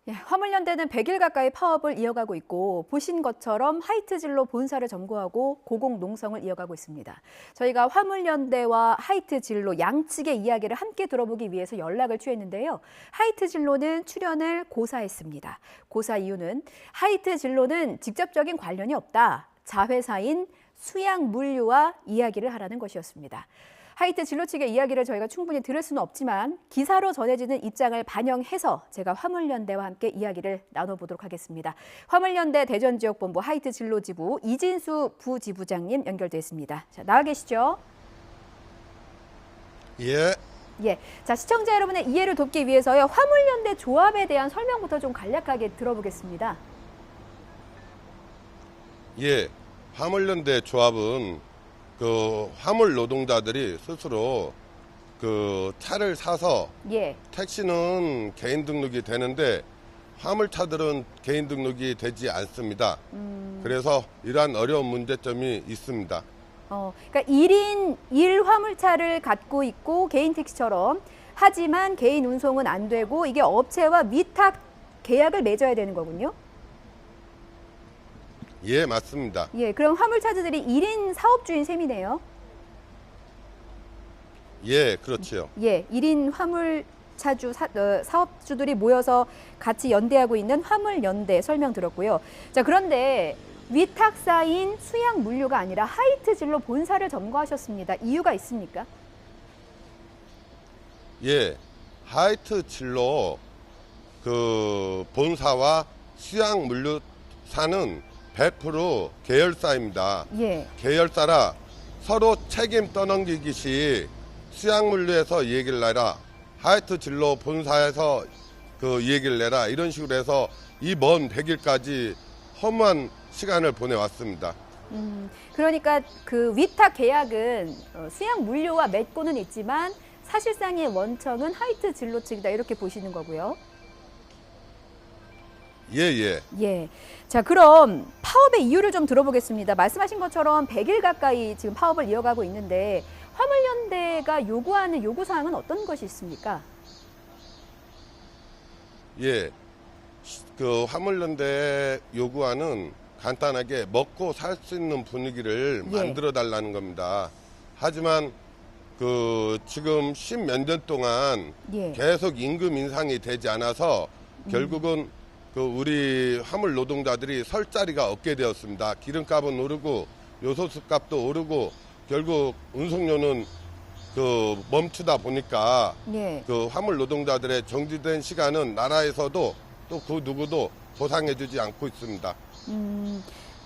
예, 화물연대는 100일 가까이 파업을 이어가고 있고 보신 것처럼 하이트진로 본사를 점거하고 고공농성을 이어가고 있습니다. 저희가 화물연대와 하이트진로 양측의 이야기를 함께 들어보기 위해서 연락을 취했는데요. 하이트진로는 출연을 고사했습니다. 고사 이유는 하이트진로는 직접적인 관련이 없다. 자회사인 수양물류와 이야기를 하라는 것이었습니다. 하이트진로 측의 이야기를 저희가 충분히 들을 수는 없지만 기사로 전해지는 입장을 반영해서 제가 화물연대와 함께 이야기를 나눠보도록 하겠습니다. 화물연대 대전지역본부 하이트진로지부 이진수 부지부장님 연결돼 있습니다. 자, 나와 계시죠? 예. 예. 자, 시청자 여러분의 이해를 돕기 위해서요. 화물연대 조합에 대한 설명부터 좀 간략하게 들어보겠습니다. 예. 화물연대 조합은 그 화물 노동자들이 스스로 그 차를 사서 예. 택시는 개인 등록이 되는데 화물차들은 개인 등록이 되지 않습니다. 그래서 이러한 어려운 문제점이 있습니다. 그러니까 1인 1화물차를 갖고 있고 개인 택시처럼 하지만 개인 운송은 안 되고 이게 업체와 위탁 계약을 맺어야 되는 거군요. 예, 맞습니다. 예, 그럼 화물차주들이 1인 사업주인 셈이네요. 예, 그렇지요. 예, 1인 화물차주 사업주들이 모여서 같이 연대하고 있는 화물연대 설명 들었고요. 자, 그런데 위탁사인 수양물류가 아니라 하이트진로 본사를 점거하셨습니다. 이유가 있습니까? 예, 하이트진로 그 본사와 수양물류사는 100% 계열사입니다. 예. 계열사라 서로 책임 떠넘기기시 수양물류에서 얘기를 내라, 하이트진로 본사에서 그 얘기를 내라, 이런 식으로 해서 이 먼 100일까지 허무한 시간을 보내왔습니다. 그러니까 그 위탁 계약은 수양물류와 맺고는 있지만 사실상의 원청은 하이트진로 측이다 이렇게 보시는 거고요. 예. 예. 자, 그럼 파업의 이유를 좀 들어보겠습니다. 말씀하신 것처럼 100일 가까이 지금 파업을 이어가고 있는데 화물연대가 요구하는 요구사항은 어떤 것이 있습니까? 예. 그 화물연대 요구하는 간단하게 먹고 살 수 있는 분위기를 예. 만들어 달라는 겁니다. 하지만 그 지금 10몇 년 동안 예. 계속 임금 인상이 되지 않아서 결국은 그 우리 화물 노동자들이 설 자리가 없게 되었습니다. 기름값은 오르고 요소수 값도 오르고 결국 운송료는 그 멈추다 보니까 예. 그 화물 노동자들의 정지된 시간은 나라에서도 또 그 누구도 보상해주지 않고 있습니다.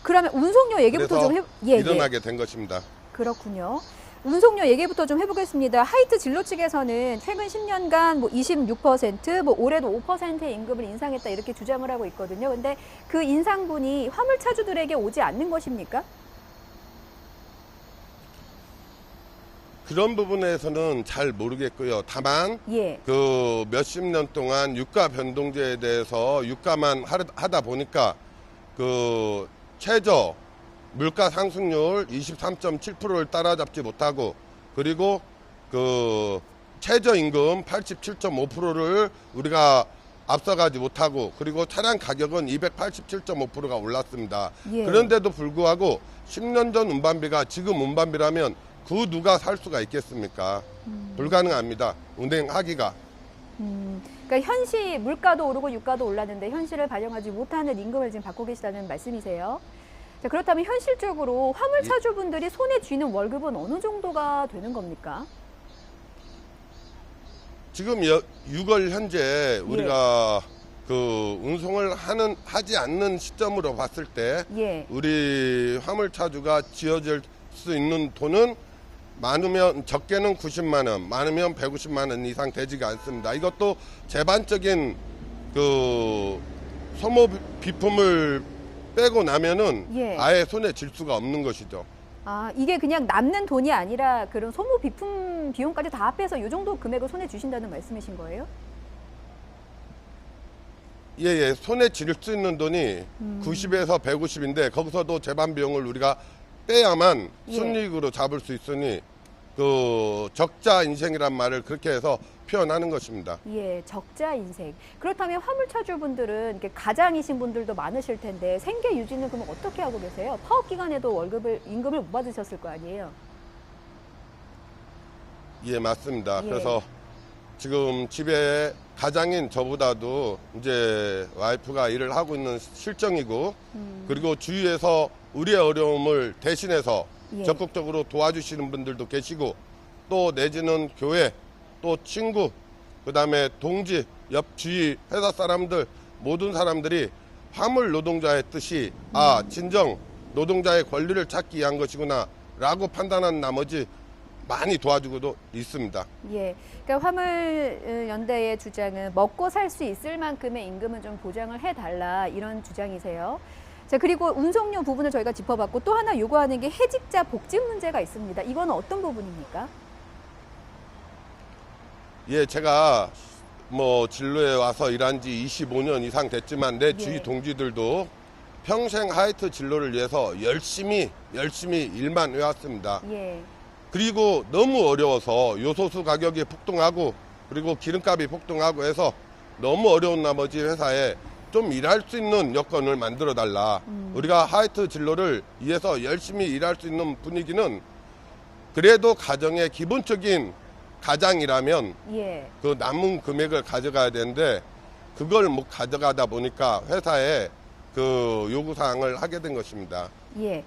그러면 운송료 얘기부터 그래서 좀 예. 일어나게 된 것입니다. 그렇군요. 운송료 얘기부터 좀 해보겠습니다. 하이트진로 측에서는 최근 10년간 뭐 26%, 뭐 올해도 5%의 임금을 인상했다 이렇게 주장을 하고 있거든요. 근데 그 인상분이 화물차주들에게 오지 않는 것입니까? 그런 부분에서는 잘 모르겠고요. 다만 예. 그 몇십 년 동안 유가 변동제에 대해서 유가만 하다 보니까 그 최저 물가 상승률 23.7%를 따라잡지 못하고 그리고 그 최저임금 87.5%를 우리가 앞서가지 못하고 그리고 차량 가격은 287.5%가 올랐습니다. 예. 그런데도 불구하고 10년 전 운반비가 지금 운반비라면 그 누가 살 수가 있겠습니까? 불가능합니다. 운행하기가. 그러니까 현시 물가도 오르고 유가도 올랐는데 현실을 반영하지 못하는 임금을 지금 받고 계시다는 말씀이세요. 자, 그렇다면 현실적으로 화물차주분들이 손에 쥐는 월급은 어느 정도가 되는 겁니까? 지금 6월 현재 우리가 그 운송을 하지 않는 시점으로 봤을 때 예. 우리 화물차주가 지어질 수 있는 돈은 많으면 적게는 90만 원, 많으면 150만 원 이상 되지가 않습니다. 이것도 제반적인 그 소모 비품을 빼고 나면은 예. 아예 손에 쥘 수가 없는 것이죠. 아, 이게 그냥 남는 돈이 아니라 그런 소모 비품 비용까지 다 합해서 이 정도 금액을 손에 쥐신다는 말씀이신 거예요? 예, 손에 쥘 수 있는 돈이 90에서 150인데 거기서도 재반 비용을 우리가 빼야만 예. 순이익으로 잡을 수 있으니 그 적자 인생이란 말을 그렇게 해서 표현하는 것입니다. 예, 적자 인생. 그렇다면 화물차주분들은 이렇게 가장이신 분들도 많으실 텐데 생계 유지는 그럼 어떻게 하고 계세요? 파업 기간에도 임금을 못 받으셨을 거 아니에요? 예, 맞습니다. 예. 그래서 지금 집에 가장인 저보다도 이제 와이프가 일을 하고 있는 실정이고, 그리고 주위에서 우리의 어려움을 대신해서 예. 적극적으로 도와주시는 분들도 계시고, 또 내지는 교회, 또 친구, 그다음에 동지, 옆 주위 회사 사람들, 모든 사람들이 화물 노동자의 뜻이 진정 노동자의 권리를 찾기 위한 것이구나 라고 판단한 나머지 많이 도와주고도 있습니다. 예, 그러니까 화물연대의 주장은 먹고 살 수 있을 만큼의 임금은 좀 보장을 해달라 이런 주장이세요. 자, 그리고 운송료 부분을 저희가 짚어봤고 또 하나 요구하는 게 해직자 복지 문제가 있습니다. 이건 어떤 부분입니까? 예, 제가 뭐 진로에 와서 일한 지 25년 이상 됐지만 내 주위 동지들도 평생 하이트 진로를 위해서 열심히 일만 해왔습니다. 예. 그리고 너무 어려워서 요소수 가격이 폭등하고 그리고 기름값이 폭등하고 해서 너무 어려운 나머지 회사에 좀 일할 수 있는 여건을 만들어 달라. 우리가 하이트 진로를 위해서 열심히 일할 수 있는 분위기는 그래도 가정의 기본적인 가장이라면 예. 그 남은 금액을 가져가야 되는데 그걸 못 가져가다 보니까 회사에 그 요구사항을 하게 된 것입니다. 예.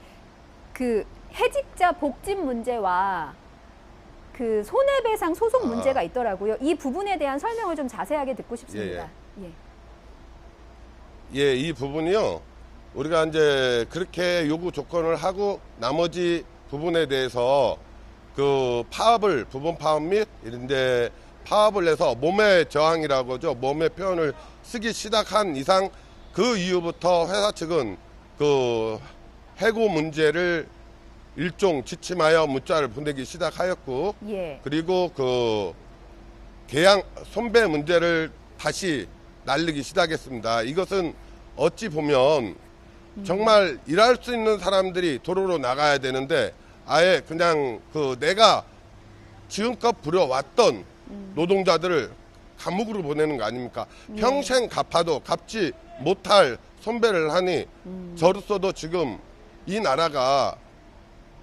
그 해직자 복지 문제와 그 손해배상 소송 문제가 있더라고요. 이 부분에 대한 설명을 좀 자세하게 듣고 싶습니다. 예. 예, 이 부분이요. 우리가 이제 그렇게 요구 조건을 하고 나머지 부분에 대해서 그 파업을 부분 파업 및 이런데 파업을 해서 몸의 저항이라고 하죠. 몸의 표현을 쓰기 시작한 이상 그 이후부터 회사 측은 그 해고 문제를 일종 지침하여 문자를 보내기 시작하였고 예. 그리고 그 계양 손배 문제를 다시 날리기 시작했습니다. 이것은 어찌 보면 정말 일할 수 있는 사람들이 도로로 나가야 되는데 아예 그냥 그 내가 지금껏 부려왔던 노동자들을 감옥으로 보내는 거 아닙니까? 평생 갚아도 갚지 못할 손배를 하니 저로서도 지금 이 나라가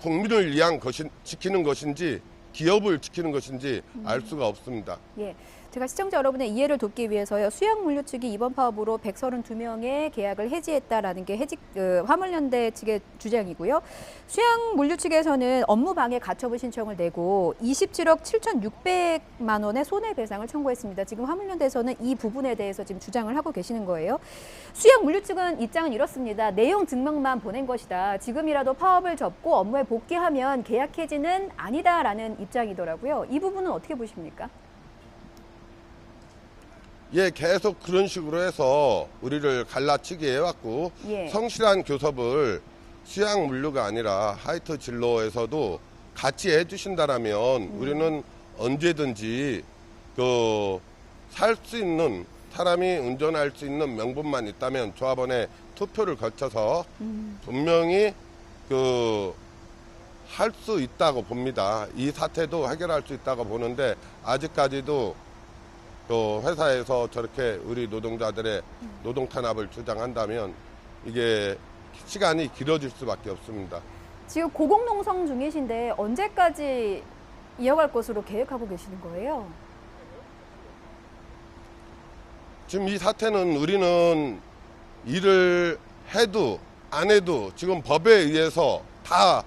국민을 위한 지키는 것인지 기업을 지키는 것인지 알 수가 없습니다. 예. 제가 시청자 여러분의 이해를 돕기 위해서요. 수양물류 측이 이번 파업으로 132명의 계약을 해지했다라는 게 화물연대 측의 주장이고요. 수양물류 측에서는 업무 방해 가처분 신청을 내고 27억 7,600만 원의 손해배상을 청구했습니다. 지금 화물연대에서는 이 부분에 대해서 지금 주장을 하고 계시는 거예요. 수양물류 측은 입장은 이렇습니다. 내용 증명만 보낸 것이다. 지금이라도 파업을 접고 업무에 복귀하면 계약 해지는 아니다라는 입장이더라고요. 이 부분은 어떻게 보십니까? 예, 계속 그런 식으로 해서 우리를 갈라치게 해왔고 예. 성실한 교섭을 수양 물류가 아니라 하이트 진로에서도 같이 해주신다라면 우리는 언제든지 그 살 수 있는 사람이 운전할 수 있는 명분만 있다면 조합원에 투표를 거쳐서 분명히 그 할 수 있다고 봅니다. 이 사태도 해결할 수 있다고 보는데 아직까지도 또 회사에서 저렇게 우리 노동자들의 노동 탄압을 주장한다면 이게 시간이 길어질 수밖에 없습니다. 지금 고공농성 중이신데 언제까지 이어갈 것으로 계획하고 계시는 거예요? 지금 이 사태는 우리는 일을 해도 안 해도 지금 법에 의해서 다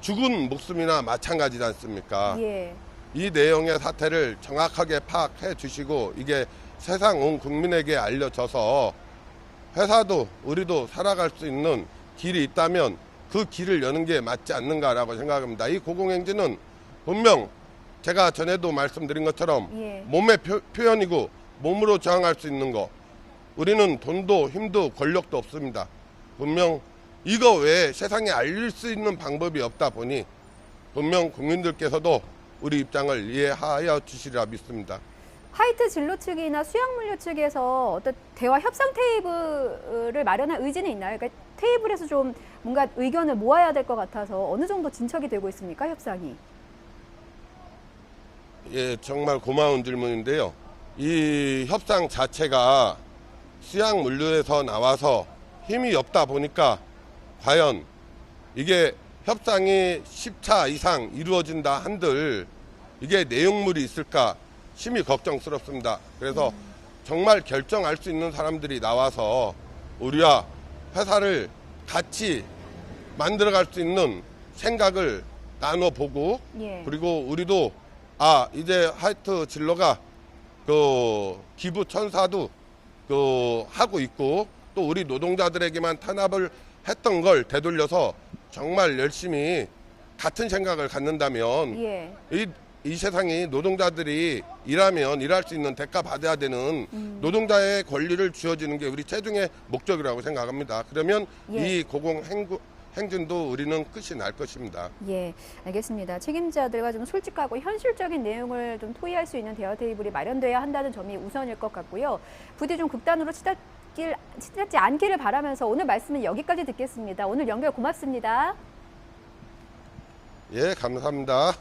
죽은 목숨이나 마찬가지지 않습니까? 예. 이 내용의 사태를 정확하게 파악해 주시고 이게 세상 온 국민에게 알려져서 회사도 우리도 살아갈 수 있는 길이 있다면 그 길을 여는 게 맞지 않는가라고 생각합니다. 이 고공행진은 분명 제가 전에도 말씀드린 것처럼 예. 몸의 표현이고 몸으로 저항할 수 있는 거. 우리는 돈도 힘도 권력도 없습니다. 분명 이거 외에 세상에 알릴 수 있는 방법이 없다 보니 분명 국민들께서도 우리 입장을 이해하여 주시리라 믿습니다. 하이트 진로 측이나 수양물류 측에서 어떤 대화 협상 테이블을 마련할 의지는 있나요? 그러니까 테이블에서 좀 뭔가 의견을 모아야 될 것 같아서 어느 정도 진척이 되고 있습니까, 협상이? 예, 정말 고마운 질문인데요. 이 협상 자체가 수양 물류에서 나와서 힘이 없다 보니까 과연 이게 협상이 10차 이상 이루어진다 한들 이게 내용물이 있을까 심히 걱정스럽습니다. 그래서 정말 결정할 수 있는 사람들이 나와서 우리와 회사를 같이 만들어갈 수 있는 생각을 나눠보고 예. 그리고 우리도 이제 하이트 진로가 그 기부 천사도 그 하고 있고 또 우리 노동자들에게만 탄압을 했던 걸 되돌려서 정말 열심히 같은 생각을 갖는다면 예. 이 세상이 노동자들이 일하면 일할 수 있는 대가 받아야 되는 노동자의 권리를 주어지는 게 우리 최종의 목적이라고 생각합니다. 그러면 예. 이 고공행진도 우리는 끝이 날 것입니다. 예, 알겠습니다. 책임자들과 좀 솔직하고 현실적인 내용을 좀 토의할 수 있는 대화 테이블이 마련돼야 한다는 점이 우선일 것 같고요. 부디 좀 극단으로 치닫지 않기를 바라면서 오늘 말씀은 여기까지 듣겠습니다. 오늘 연결 고맙습니다. 예, 감사합니다.